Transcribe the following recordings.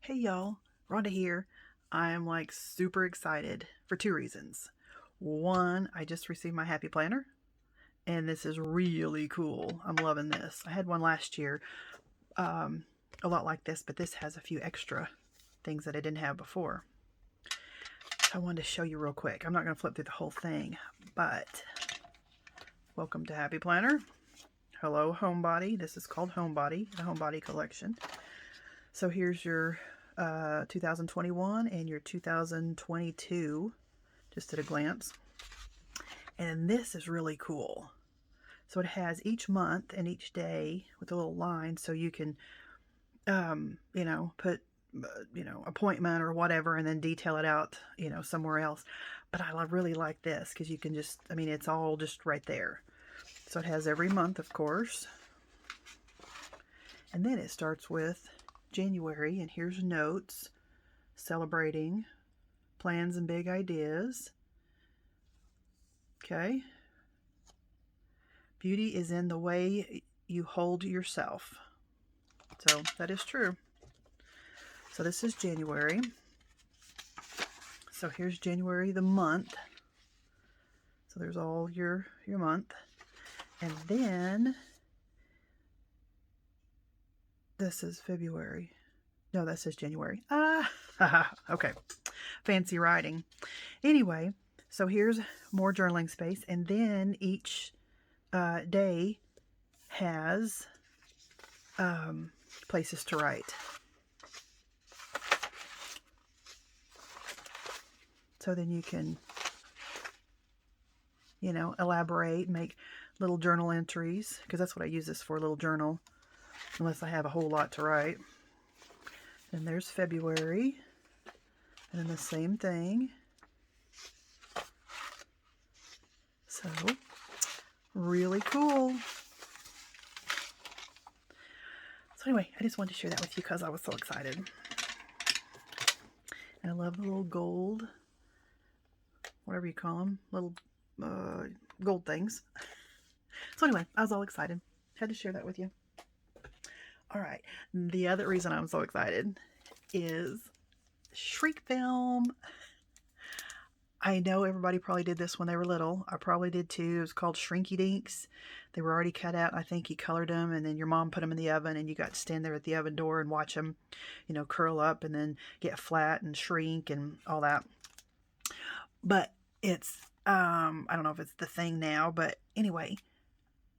Hey y'all, Rhonda here. I am like super excited for two reasons. One, I just received my Happy Planner, and this is really cool. I'm loving this. I had one last year, um, a lot like this, but this has a few extra things that I didn't have before. So I wanted to show you real quick. I'm not going to flip through the whole thing, but welcome to Happy Planner. Hello, Homebody. This is called Homebody, the Homebody collection. So here's your 2021 and your 2022, just at a glance. And this is really cool. So it has each month and each day with a little line, so you can, put, appointment or whatever, and then detail it out, somewhere else. But I really like this because you can just, it's all just right there. So it has every month, of course. And then it starts with January, and here's notes celebrating plans and big ideas. Okay. Beauty is in the way you hold yourself. So that is true. So this is January. So here's January, the month. So there's all your month. And then this is February. No, that says January. Okay. Fancy writing. Anyway, so here's more journaling space. And then each day has places to write. So then you can, elaborate, make little journal entries, because that's what I use this for, a little journal, unless I have a whole lot to write. And there's February, and then the same thing. So, really cool. So anyway, I just wanted to share that with you because I was so excited. And I love the little gold, whatever you call them, little gold things. So anyway, I was all excited. Had to share that with you. All right. The other reason I'm so excited is shrink film. I know everybody probably did this when they were little. I probably did too. It was called Shrinky Dinks. They were already cut out. I think you colored them, and then your mom put them in the oven, and you got to stand there at the oven door and watch them, curl up and then get flat and shrink and all that. But it's, I don't know if it's the thing now, but anyway,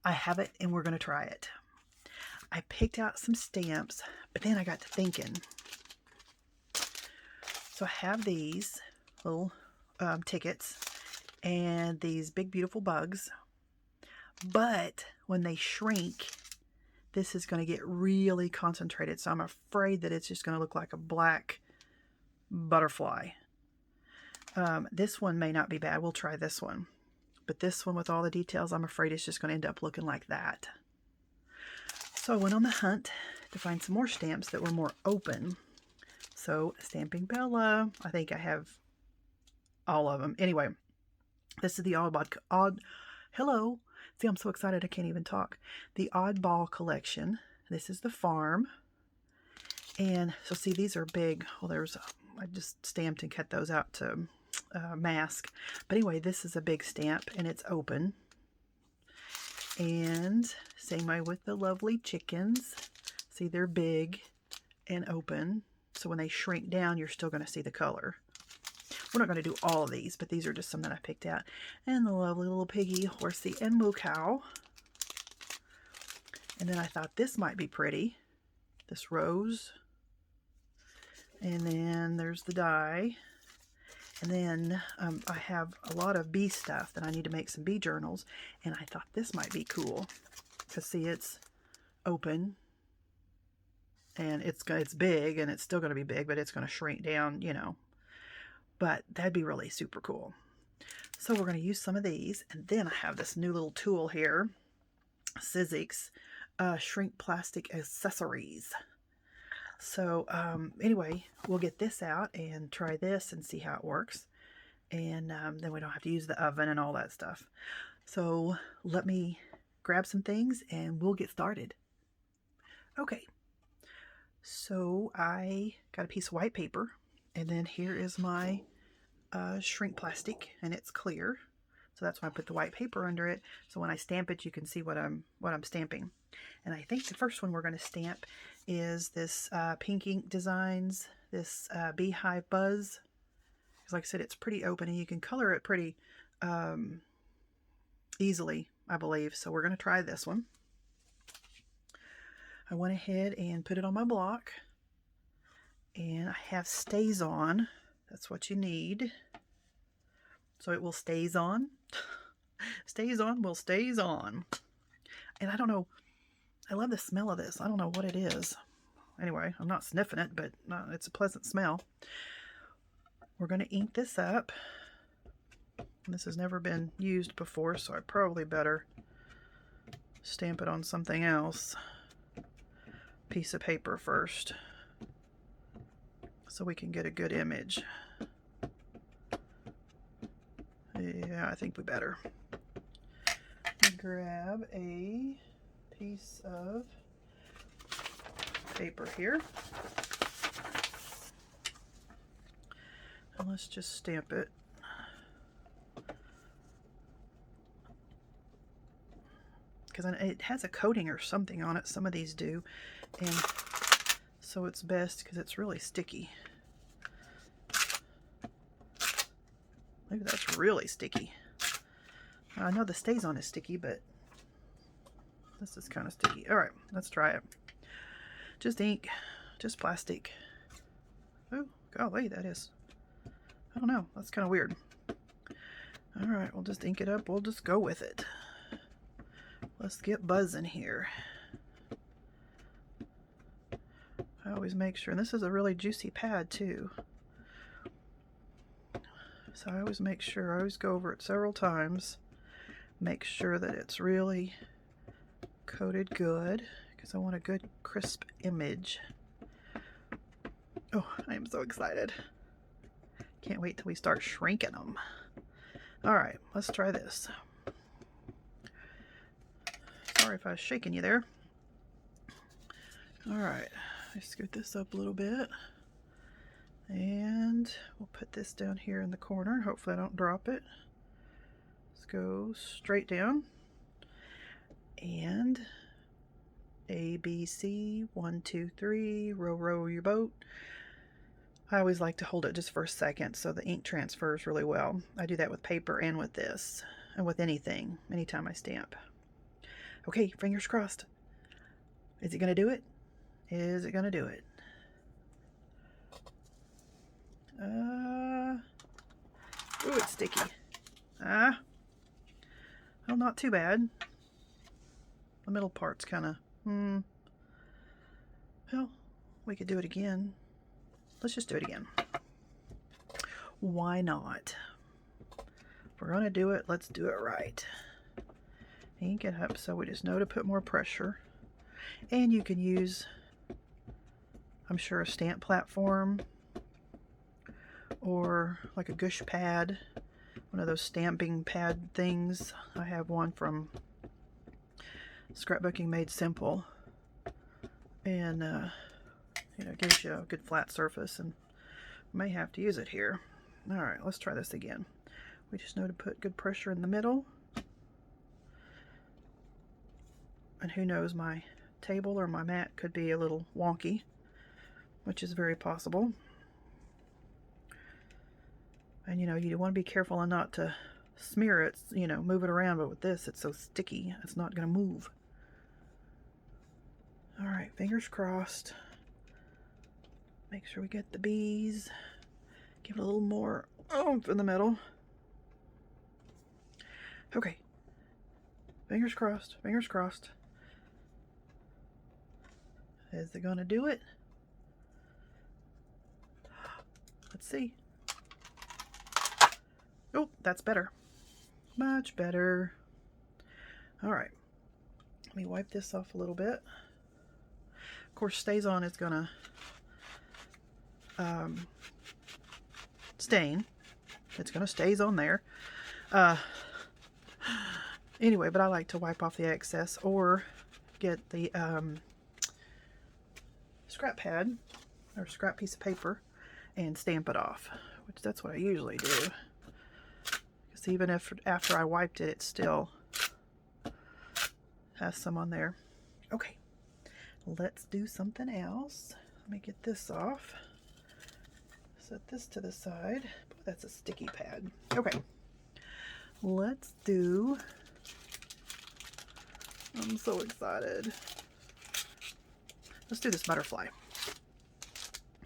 I have it and we're going to try it. I picked out some stamps, but then I got to thinking. So I have these little tickets and these big beautiful bugs, but when they shrink, this is going to get really concentrated, so I'm afraid that it's just going to look like a black butterfly. This one may not be bad. We'll try this one, but this one with all the details, I'm afraid it's just going to end up looking like that. So I went on the hunt to find some more stamps that were more open. So Stamping Bella, I think I have all of them. Anyway, this is the hello. See, I'm so excited I can't even talk. The Oddball collection. This is the farm. And so see, these are big. Well, I just stamped and cut those out to mask. But anyway, this is a big stamp and it's open. And same way with the lovely chickens. See, they're big and open. So when they shrink down, you're still going to see the color. We're not going to do all of these, but these are just some that I picked out. And the lovely little piggy, horsey, and moo cow. And then I thought this might be pretty. This rose. And then there's the die. And then I have a lot of bee stuff that I need to make some bee journals. And I thought this might be cool. Because see, it's open. And it's big, and it's still going to be big, but it's going to shrink down, But that'd be really super cool. So we're going to use some of these. And then I have this new little tool here. sizzix Shrink Plastic Accessories. So anyway, we'll get this out and try this and see how it works. And then we don't have to use the oven and all that stuff. So let me grab some things and we'll get started. Okay. So I got a piece of white paper, and then here is my shrink plastic, and it's clear. So that's why I put the white paper under it. So when I stamp it, you can see what I'm stamping. And I think the first one we're going to stamp is this Pink Ink Designs, this Beehive Buzz. Because like I said, it's pretty open, and you can color it pretty easily, I believe. So we're going to try this one. I went ahead and put it on my block, and I have stays on. That's what you need. So it will stays on. Stays on will stays on. And I don't know, I love the smell of this. I don't know what it is. Anyway, I'm not sniffing it, but it's a pleasant smell. We're going to ink this up. This has never been used before, so I probably better stamp it on something else. Piece of paper first, so we can get a good image. Yeah, I think we better. Grab a piece of paper here, and let's just stamp it. Because it has a coating or something on it. Some of these do, and so it's best because it's really sticky. Maybe that's really sticky. I know the stays on is sticky, but this is kind of sticky. All right, let's try it. Just ink, just plastic. Oh, golly, that is, I don't know, that's kind of weird. All right, we'll just ink it up. We'll just go with it. Let's get buzzing here. I always make sure, and this is a really juicy pad too. So I always make sure, I always go over it several times. Make sure that it's really coated good, because I want a good crisp image. Oh, I am so excited. Can't wait till we start shrinking them. All right, let's try this. Sorry if I was shaking you there. All right, I scoot this up a little bit. And we'll put this down here in the corner. Hopefully I don't drop it. Let's go straight down. And A, B, C, 1, 2, 3, row, row your boat. I always like to hold it just for a second so the ink transfers really well. I do that with paper and with this, and with anything, anytime I stamp. Okay, fingers crossed. Is it going to do it? Is it going to do it? Ooh, it's sticky. Well, not too bad. The middle part's kind of, well, we could do it again. Let's just do it again. Why not? If we're going to do it, let's do it right. Ink it up so we just know to put more pressure. And you can use, I'm sure, a stamp platform, or like a gush pad, one of those stamping pad things. I have one from Scrapbooking Made Simple, and you know, it gives you a good flat surface, and may have to use it here. All right, let's try this again. We just know to put good pressure in the middle, and who knows, my table or my mat could be a little wonky, which is very possible. And you know, you want to be careful and not to smear it, you know, move it around, but with this, it's so sticky, it's not going to move. All right, fingers crossed. Make sure we get the bees. Give it a little more oomph in the middle. Okay. Fingers crossed, fingers crossed. Is it going to do it? Let's see. Oh, that's better. Much better. All right. Let me wipe this off a little bit. Of course, stays on is going to stain. It's going to stays on there. Anyway, but I like to wipe off the excess or get the scrap pad or scrap piece of paper and stamp it off, which that's what I usually do. Because even if after I wiped it, it still has some on there. Okay, let's do something else. Let me get this off. Set this to the side. That's a sticky pad. Okay, let's do, I'm so excited. Let's do this butterfly.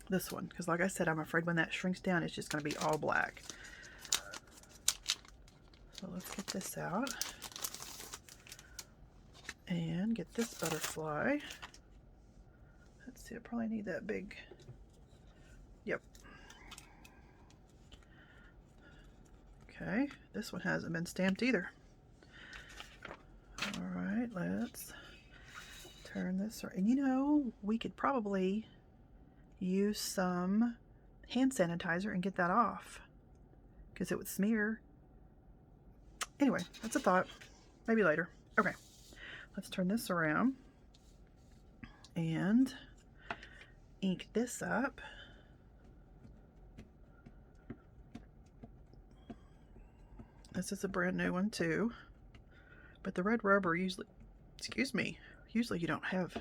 This one, because like I said, I'm afraid when that shrinks down, it's just going to be all black. So let's get this out and get this butterfly. Let's see, I probably need that big. Yep. Okay, this one hasn't been stamped either. All right, let's turn this around. And you know, we could probably use some hand sanitizer and get that off, because it would smear. Anyway, that's a thought. Maybe later. Okay, let's turn this around and ink this up. This is a brand new one too, but the red rubber usually, excuse me, usually you don't have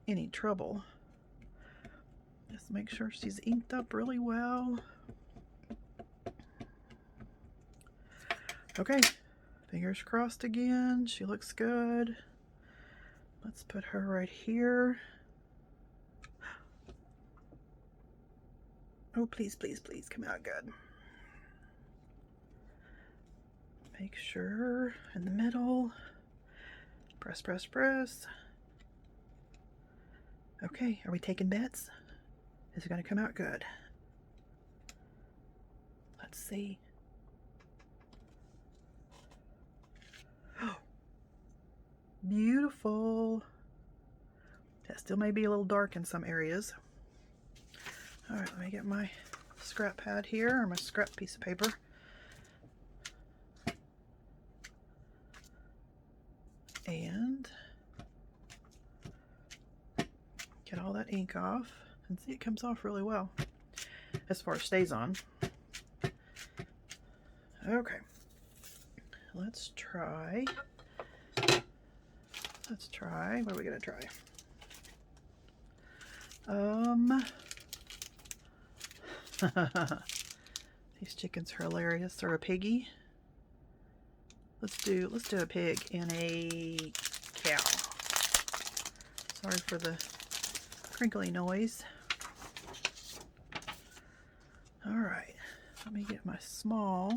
any trouble. Just make sure she's inked up really well. Okay, fingers crossed again. She looks good. Let's put her right here. Oh, please, please, please come out good. Make sure in the middle. Press, press, press. Okay, are we taking bets? Is it going to come out good? Let's see. Beautiful. That still may be a little dark in some areas. All right, let me get my scrap pad here, or my scrap piece of paper. And get all that ink off. And see, it comes off really well as far as stays on. Okay, let's try. What are we gonna try? These chickens are hilarious. They're a piggy. Let's do a pig and a cow. Sorry for the crinkly noise. All right, let me get my smaller.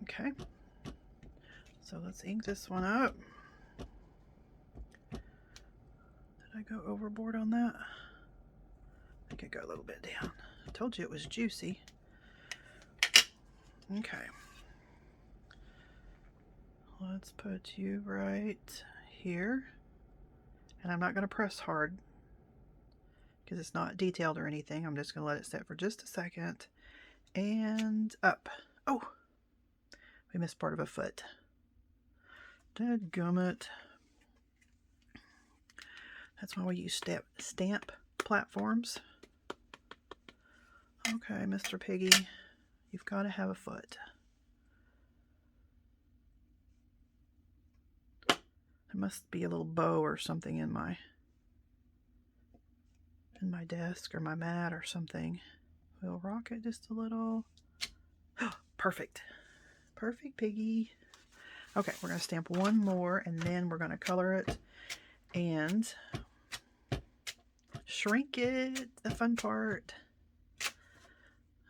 Okay, so let's ink this one up. Did I go overboard on that? I think I got a little bit down. I told you it was juicy. Okay. Let's put you right here. And I'm not going to press hard because it's not detailed or anything. I'm just going to let it sit for just a second. And up. Oh, we missed part of a foot. Dadgummit. That's why we use stamp platforms. Okay, Mr. Piggy, you've got to have a foot. There must be a little bow or something in my desk or my mat or something. We'll rock it just a little. Perfect. Perfect, Piggy. Okay, we're going to stamp one more and then we're going to color it and shrink it, the fun part.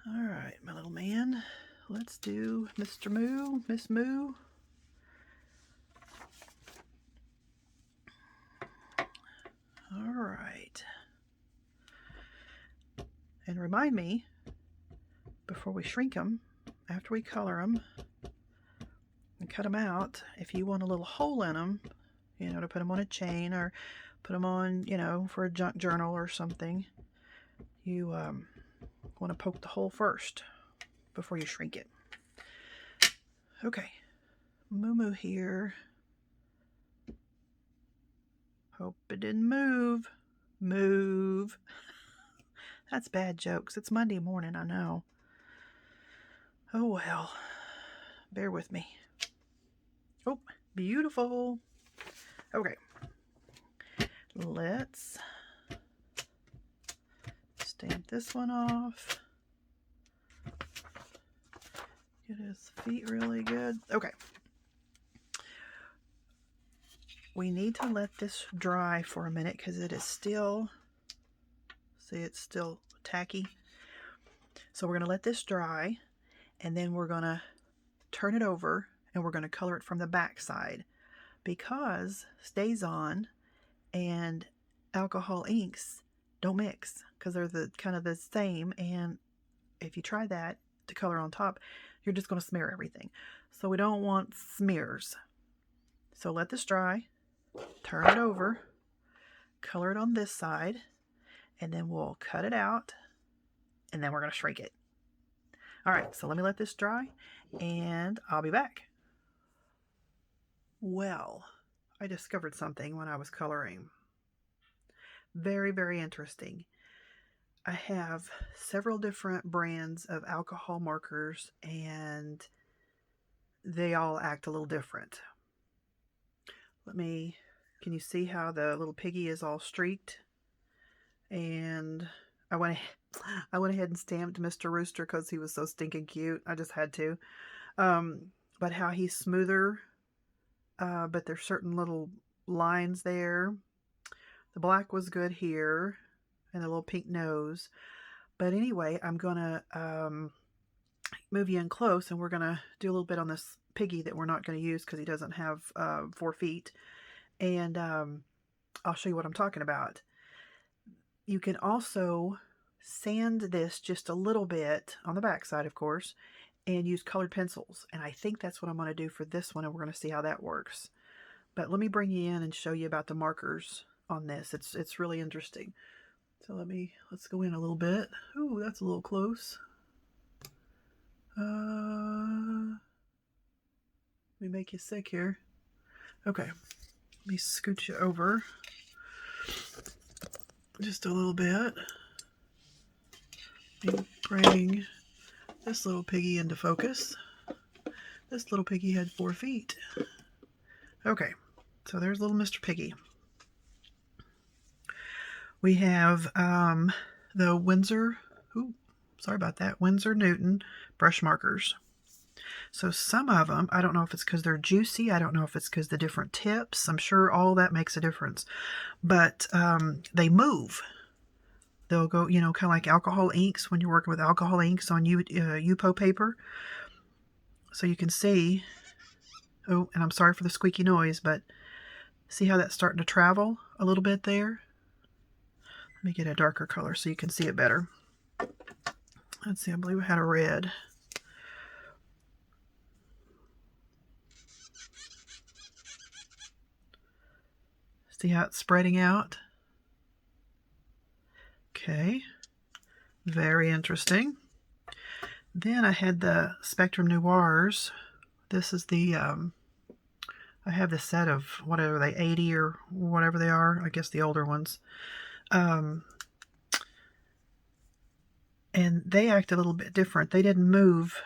All right, my little man. Let's do Mr. Moo, Miss Moo. All right. And remind me, before we shrink them, after we color them and cut them out, if you want a little hole in them, you know, to put them on a chain or put them on, you know, for a junk journal or something, you want to poke the hole first before you shrink it. Okay, Moo Moo here. Hope it didn't move. Move. That's bad jokes. It's Monday morning, I know. Oh well. Bear with me. Oh, beautiful. Okay. Let's stamp this one off. Get his feet really good. Okay. We need to let this dry for a minute because it is still, see, it's still tacky. So we're going to let this dry, and then we're going to turn it over and we're going to color it from the back side, because StazOn and alcohol inks don't mix because they're the kind of the same, and if you try that to color on top, you're just going to smear everything. So we don't want smears. So let this dry, turn it over, color it on this side, and then we'll cut it out, and then we're going to shrink it. All right, so let me let this dry, and I'll be back. Well, I discovered something when I was coloring. Very, very interesting. I have several different brands of alcohol markers, and they all act a little different. Can you see how the little piggy is all streaked? And I went ahead and stamped Mr. Rooster because he was so stinking cute. I just had to. But how he's smoother, but there's certain little lines there. The black was good here, and the little pink nose. But anyway, I'm going to move you in close, and we're going to do a little bit on this piggy that we're not going to use because he doesn't have 4 feet. And I'll show you what I'm talking about. You can also sand this just a little bit on the back side, of course, and use colored pencils. And I think that's what I'm going to do for this one, and we're going to see how that works. But let me bring you in and show you about the markers on this. It's really interesting. So let's go in a little bit. Ooh, that's a little close. Let me make you sick here. Okay, let me scoot you over just a little bit. Let me bring this little piggy into focus. This little piggy had 4 feet. Okay, so there's little Mr. Piggy. We have the Winsor Newton brush markers. So some of them, I don't know if it's because they're juicy. I don't know if it's because the different tips. I'm sure all that makes a difference. But they move. They'll go, kind of like alcohol inks when you're working with alcohol inks on Yupo paper. So you can see, oh, and I'm sorry for the squeaky noise, but see how that's starting to travel a little bit there? Let me get a darker color so you can see it better. Let's see, I believe I had a red. See how it's spreading out? Okay, very interesting. Then I had the Spectrum Noirs. This is the, I have the set of, whatever they, 80 or whatever they are. I guess the older ones. And they act a little bit different. They didn't move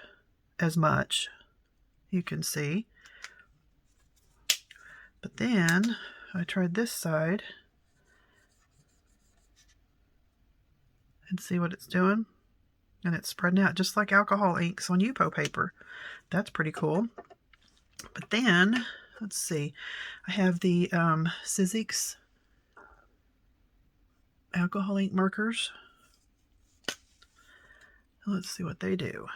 as much, you can see. But then I tried this side and see what it's doing. And it's spreading out just like alcohol inks on Yupo paper. That's pretty cool. But then, let's see, I have the sizzix alcohol ink markers. Let's see what they do.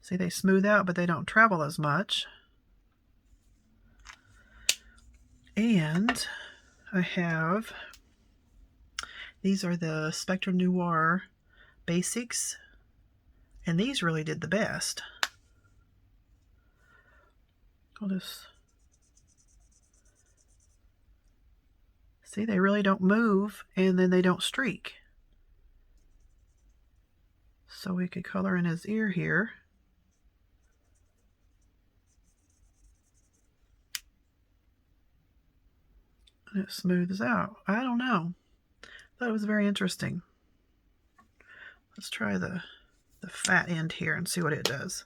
See, they smooth out, but they don't travel as much. And I have, these are the Spectrum Noir Basics, and these really did the best. I'll just, see, they really don't move, and then they don't streak. So we could color in his ear here. and it smooths out. I don't know. That was very interesting. Let's try the fat end here and see what it does.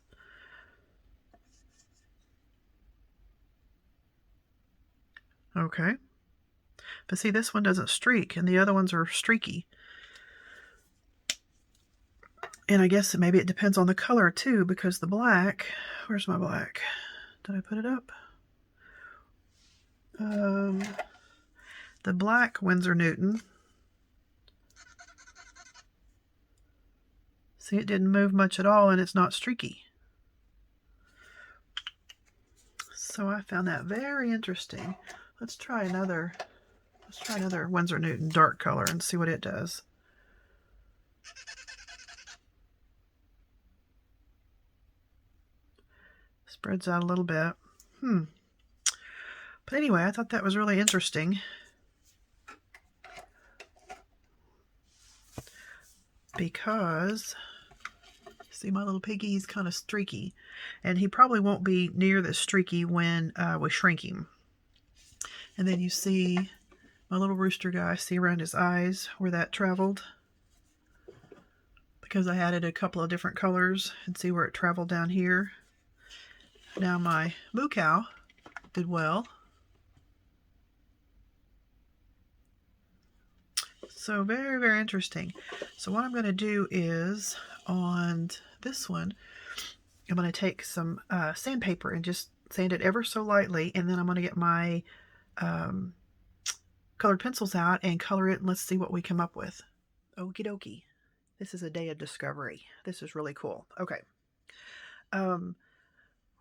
Okay. But see, this one doesn't streak, and the other ones are streaky. And I guess maybe it depends on the color too, because the black, where's my black? Did I put it up? The black Winsor Newton. See, it didn't move much at all, and it's not streaky. So I found that very interesting. Let's try another Winsor Newton dark color and see what it does. Spreads out a little bit. But anyway, I thought that was really interesting. Because, see my little piggy, he's kind of streaky. And he probably won't be near this streaky when we shrink him. And then you see my little rooster guy, see around his eyes where that traveled? Because I added a couple of different colors, and see where it traveled down here. Now my moo cow did well. So very, very interesting. So what I'm going to do is, on this one, I'm going to take some sandpaper and just sand it ever so lightly, and then I'm going to get my colored pencils out and color it, and let's see what we come up with. Okie dokie. This is a day of discovery. This is really cool. Okay.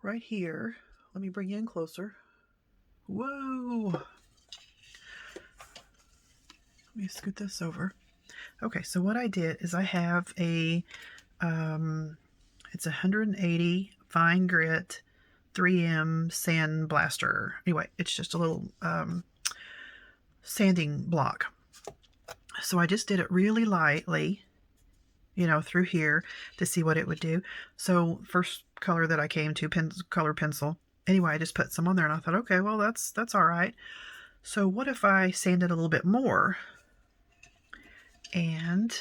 Right here, let me bring you in closer. Whoa! Let me scoot this over. Okay, so what I did is I have a, it's 180 fine grit 3M sand blaster. Anyway, it's just a little sanding block. So I just did it really lightly, you know, through here to see what it would do. So first color that I came to, color pencil. Anyway, I just put some on there and I thought, okay, well, that's all right. So what if I sanded a little bit more? And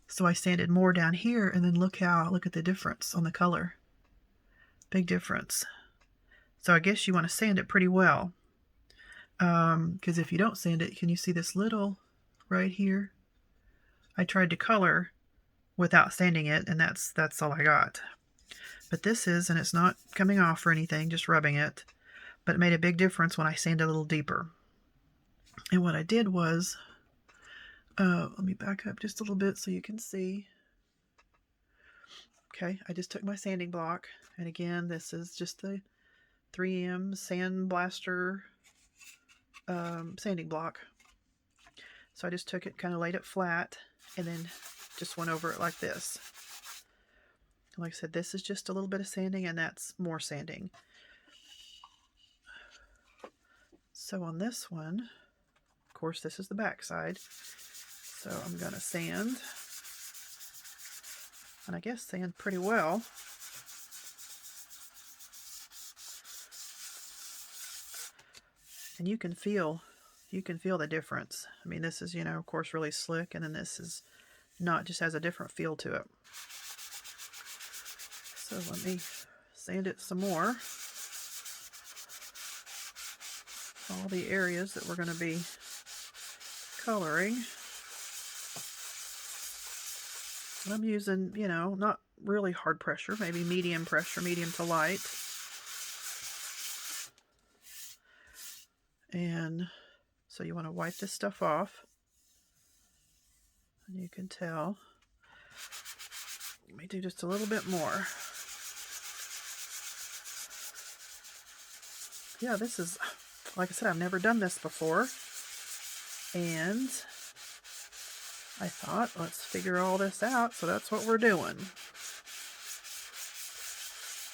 so I sanded more down here, and then look at the difference on the color. Big difference. So I guess you want to sand it pretty well. Because if you don't sand it, can you see this little right here? I tried to color without sanding it, and that's all I got. But this is, and it's not coming off or anything, just rubbing it. But it made a big difference when I sanded a little deeper. And what I did was, let me back up just a little bit so you can see. Okay, I just took my sanding block, and again, this is just the 3M Sand Blaster sanding block. So I just took it, kind of laid it flat, and then just went over it like this. Like I said, this is just a little bit of sanding, and that's more sanding. So on this one, of course, this is the back side. So I'm going to sand, and I guess sand pretty well. And you can feel the difference. I mean, this is, you know, of course, really slick, and then this is not, just has a different feel to it. So let me sand it some more. All the areas that we're going to be coloring. And I'm using, you know, not really hard pressure, maybe medium pressure, medium to light. And so you want to wipe this stuff off. And you can tell. Let me do just a little bit more. Yeah, this is, like I said, I've never done this before. And I thought, let's figure all this out, so that's what we're doing.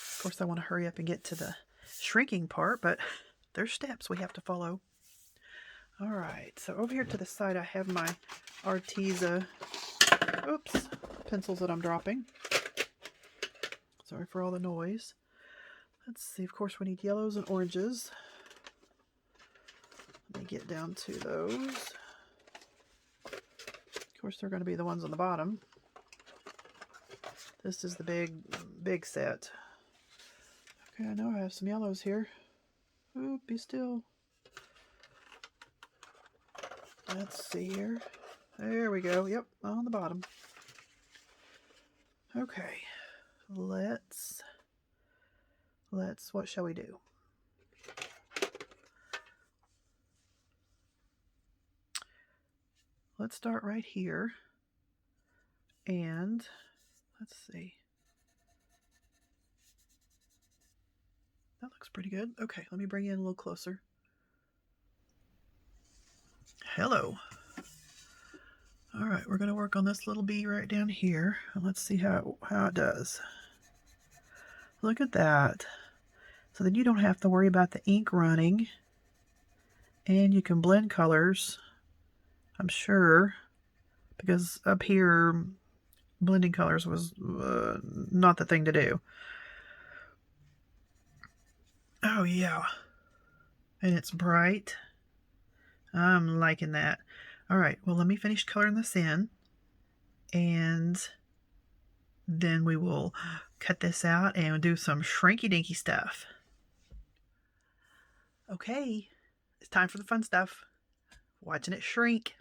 Of course, I want to hurry up and get to the shrinking part, but there's steps we have to follow. All right, so over here to the side, I have my Arteza, pencils that I'm dropping. Sorry for all the noise. Let's see, of course, we need yellows and oranges. Let me get down to those. Of course, they're going to be the ones on the bottom. This is the big set. Okay, I know I have some yellows here. Ooh, be still. Let's see here. There we go. Yep, on the bottom. Okay, let's, what shall we do? Let's start right here. And let's see. That looks pretty good. Okay, let me bring you in a little closer. Hello. All right, we're going to work on this little bee right down here. And let's see how it does. Look at that. So then you don't have to worry about the ink running. And you can blend colors, I'm sure, because up here, blending colors was not the thing to do. Oh, yeah. And it's bright. I'm liking that. All right, well, let me finish coloring this in. And then we will cut this out and do some shrinky-dinky stuff. Okay, it's time for the fun stuff. Watching it shrink.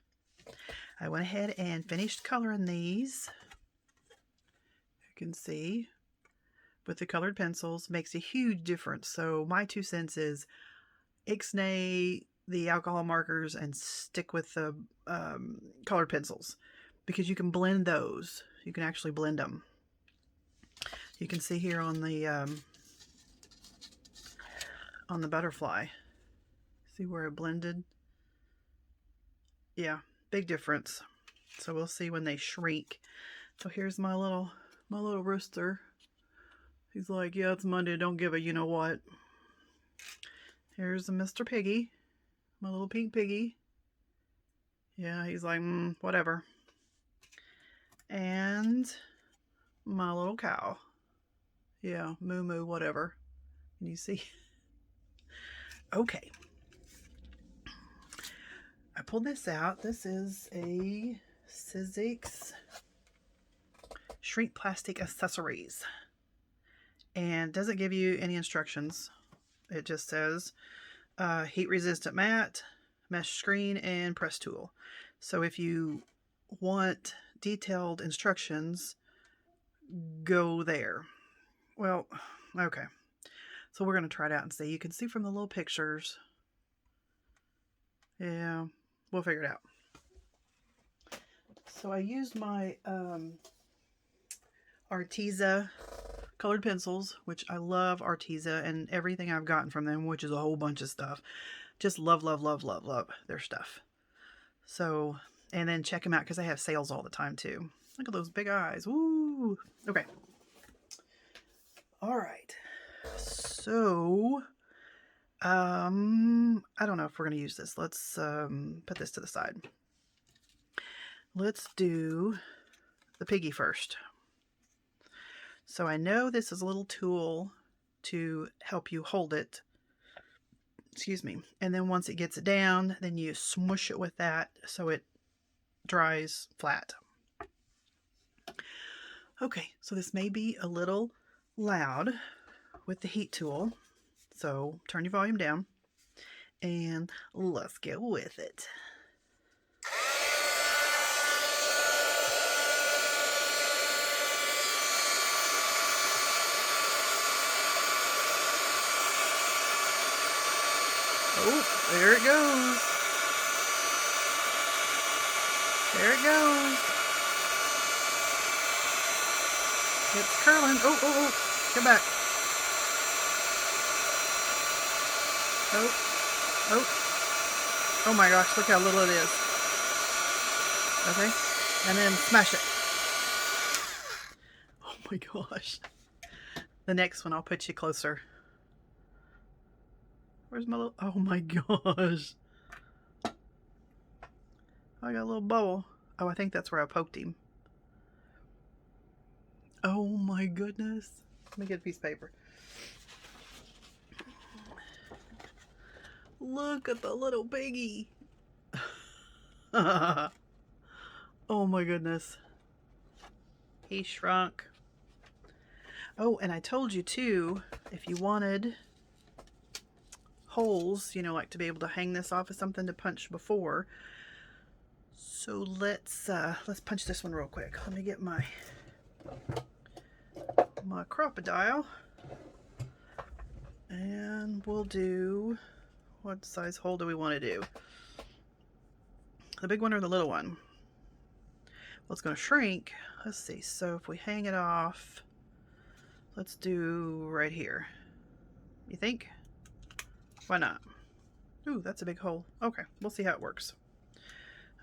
I went ahead and finished coloring these. You can see with the colored pencils makes a huge difference. So my 2 cents is ixnay the alcohol markers and stick with the colored pencils, because you can blend those. You can actually blend them. You can see here on the butterfly. See where it blended? Yeah, big difference. So we'll see when they shrink. So here's my little rooster. He's like, yeah, it's Monday, don't give a you know what. Here's the Mr. Piggy, my little pink piggy. Yeah, he's like, whatever. And my little cow. Yeah, moo moo, whatever. Can you see? Okay. I pulled this out. This is a sizzix shrink plastic accessories. And doesn't give you any instructions. It just says heat resistant mat, mesh screen, and press tool. So if you want detailed instructions, go there. Well, okay. So we're going to try it out and see. You can see from the little pictures. Yeah, we'll figure it out. So I used my Arteza colored pencils, which I love Arteza and everything I've gotten from them, which is a whole bunch of stuff. Just love, love, love, love, love their stuff. So, and then check them out because they have sales all the time too. Look at those big eyes. Woo! Okay. All right. So, I don't know if we're going to use this. Let's put this to the side. Let's do the piggy first. So I know this is a little tool to help you hold it. Excuse me. And then once it gets it down, then you smush it with that so it dries flat. Okay, so this may be a little loud with the heat tool. So turn your volume down and let's get with it. Oh, there it goes. There it goes. It's curling. Oh, oh, oh. Come back. Oh, oh. Oh my gosh, look how little it is. Okay. And then smash it. Oh my gosh. The next one, I'll put you closer. Where's my little... Oh my gosh. I got a little bubble. Oh, I think that's where I poked him. Oh my goodness. Let me get a piece of paper. look at the little piggy. Oh my goodness. He shrunk. Oh, and I told you too, if you wanted holes, you know, like to be able to hang this off of something to punch before. So let's punch this one real quick. Let me get my crocodile. And we'll do, what size hole do we want to do? The big one or the little one? Well, it's going to shrink. Let's see. So if we hang it off, let's do right here. You think? Why not? Ooh, that's a big hole. Okay, we'll see how it works.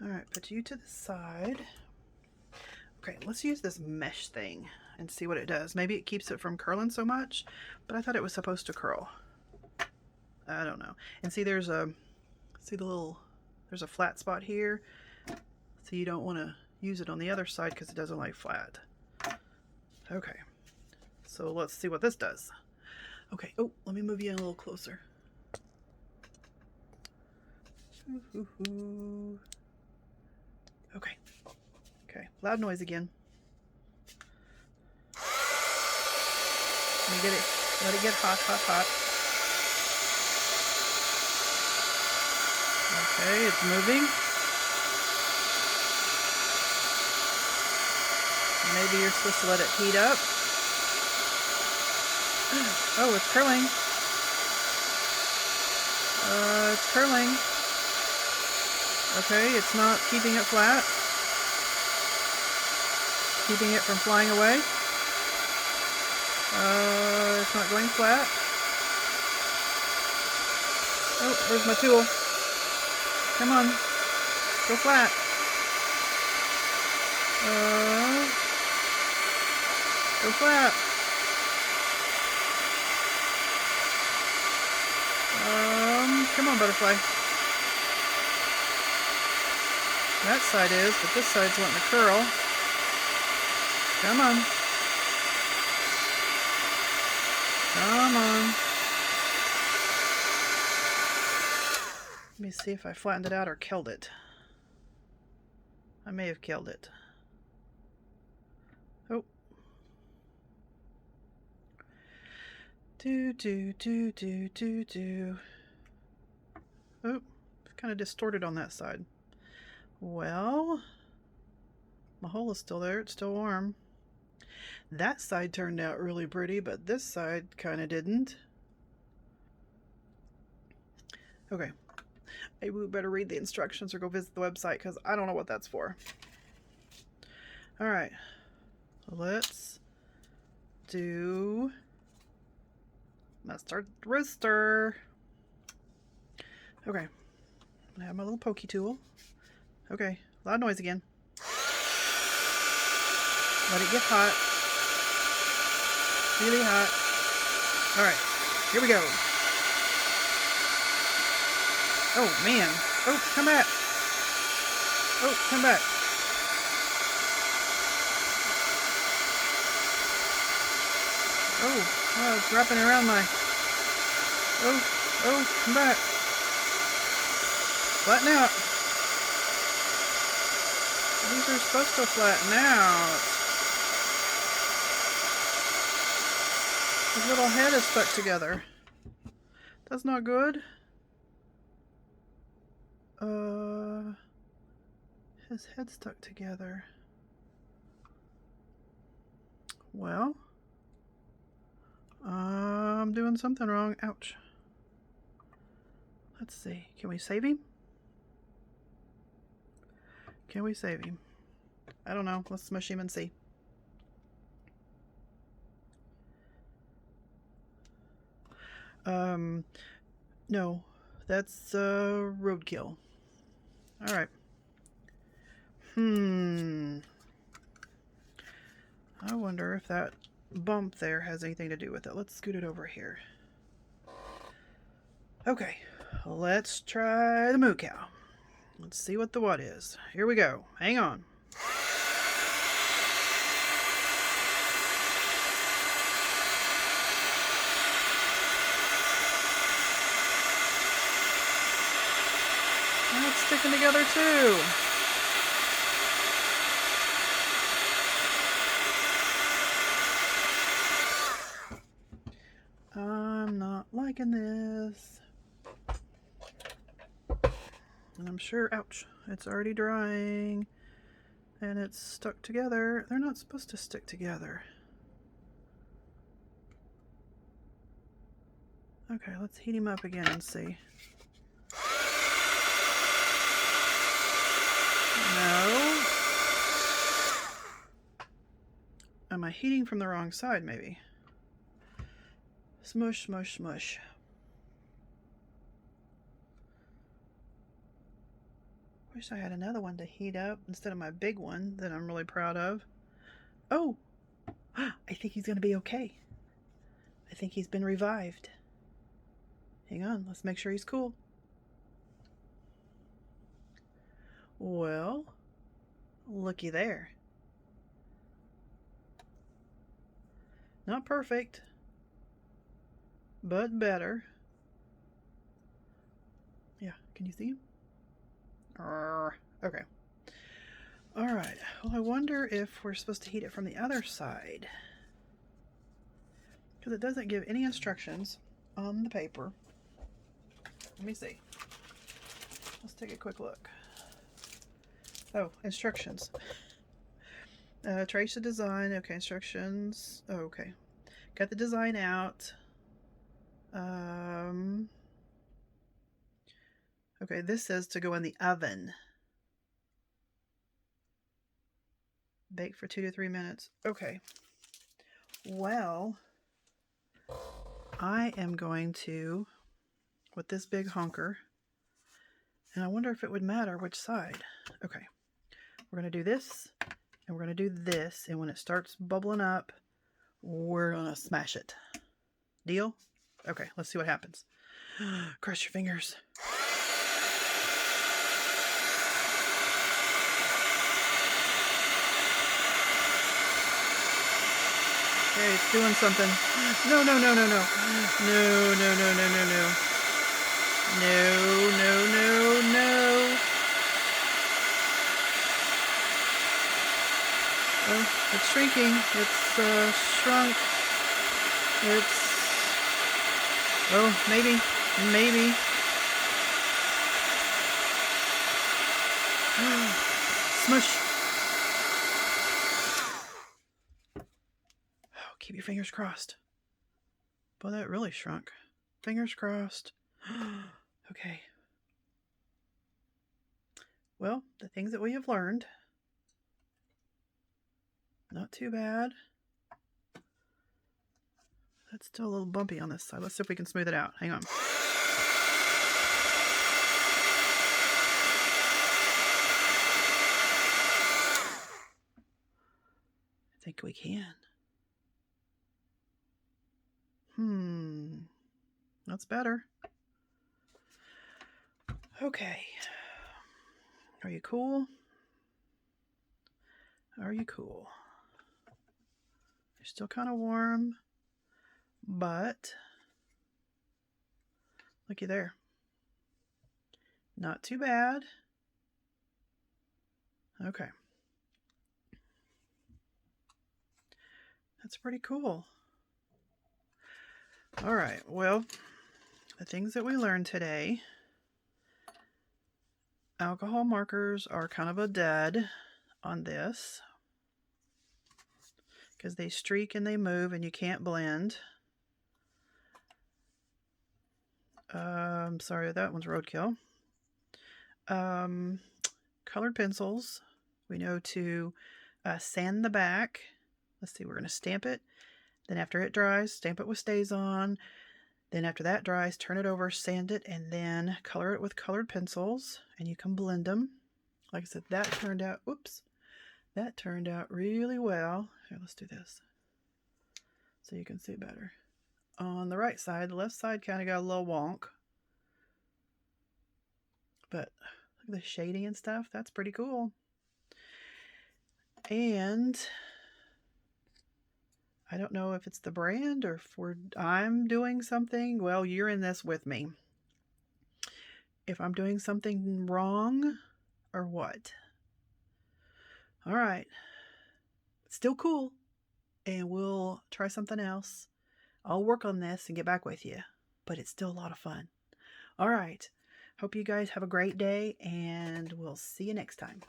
All right, put you to the side. Okay, let's use this mesh thing and see what it does. Maybe it keeps it from curling so much, but I thought it was supposed to curl. I don't know. And see, there's a flat spot here, so you don't want to use it on the other side because it doesn't like flat. Okay, so let's see what this does. Okay, oh, let me move you in a little closer. Okay, loud noise again. Let me get it, let it get hot, hot, hot. Okay, it's moving. Maybe you're supposed to let it heat up. Oh, it's curling. It's curling. Okay, it's not keeping it flat. Keeping it from flying away. It's not going flat. Oh, where's my tool? Come on. Go flat. Go flat. Come on, butterfly. That side is, but this side's wanting to curl. Come on. Come on. Let me see if I flattened it out or killed it. I may have killed it. Oh. Do. Oh, it's kind of distorted on that side. Well, my hole is still there. It's still warm. That side turned out really pretty, but this side kind of didn't. Okay. Maybe we better read the instructions or go visit the website because I don't know what that's for. All right. Let's start the rooster. Okay. I have my little pokey tool. Okay. Loud noise again. Let it get hot. Really hot. All right. Here we go. Oh, man. Oh, come back. Oh, come back. Oh, it's wrapping around my... Oh, come back. Flatten out. These are supposed to flatten out. His little head is stuck together. That's not good. His head stuck together. Well, I'm doing something wrong. Ouch. Let's see. Can we save him? Can we save him? I don't know. Let's smush him and see. No. That's roadkill. All right. I wonder if that bump there has anything to do with it. Let's scoot it over here. Okay, let's try the moo cow. Let's see what the what is. Here we go. Hang on. It's sticking together too. I'm not liking this. And I'm sure, ouch, it's already drying and it's stuck together. They're not supposed to stick together. Okay, let's heat him up again and see. No. Am I heating from the wrong side, maybe? Smush, smush, smush. Wish I had another one to heat up instead of my big one that I'm really proud of. Oh, I think he's going to be okay. I think he's been revived. Hang on, let's make sure he's cool. Well, looky there. Not perfect, but better. Yeah, can you see him? Okay. All right. Well, I wonder if we're supposed to heat it from the other side, because it doesn't give any instructions on the paper. Let me see. Let's take a quick look. Oh, instructions. Trace the design. Okay, instructions. Oh, okay. Got the design out. Okay, this says to go in the oven. Bake for 2 to 3 minutes. Okay. Well, I am going to, with this big honker, and I wonder if it would matter which side. Okay. We're going to do this, and we're going to do this, and when it starts bubbling up, we're going to smash it. Deal? Okay, let's see what happens. Cross your fingers. Okay, it's doing something. No, no, no, no, no. No, no, no, no, no, no. No, no, no, no. Oh, it's shrinking. It's shrunk. It's... Oh, maybe. Maybe. Smush. Oh, keep your fingers crossed. Boy, that really shrunk. Fingers crossed. Okay. Well, the things that we have learned. Not too bad. That's still a little bumpy on this side. Let's see if we can smooth it out. Hang on. I think we can. That's better. Okay. Are you cool? Are you cool? You're still kind of warm, but looky there. Not too bad. Okay. That's pretty cool. All right, well, the things that we learned today. Alcohol markers are kind of a dud on this because they streak and they move and you can't blend. Sorry, that one's roadkill. Colored pencils. We know to sand the back. Let's see, we're going to stamp it. Then after it dries, stamp it with StazOn. Then after that dries, turn it over, sand it, and then color it with colored pencils. And you can blend them. Like I said, that turned out, whoops, that turned out really well. Here, let's do this so you can see better. On the right side, the left side kind of got a little wonk. But look at the shading and stuff. That's pretty cool. And I don't know if it's the brand or if I'm doing something. Well, you're in this with me. if I'm doing something wrong or what. All right. Still cool. And we'll try something else. I'll work on this and get back with you. But it's still a lot of fun. All right. Hope you guys have a great day, and we'll see you next time.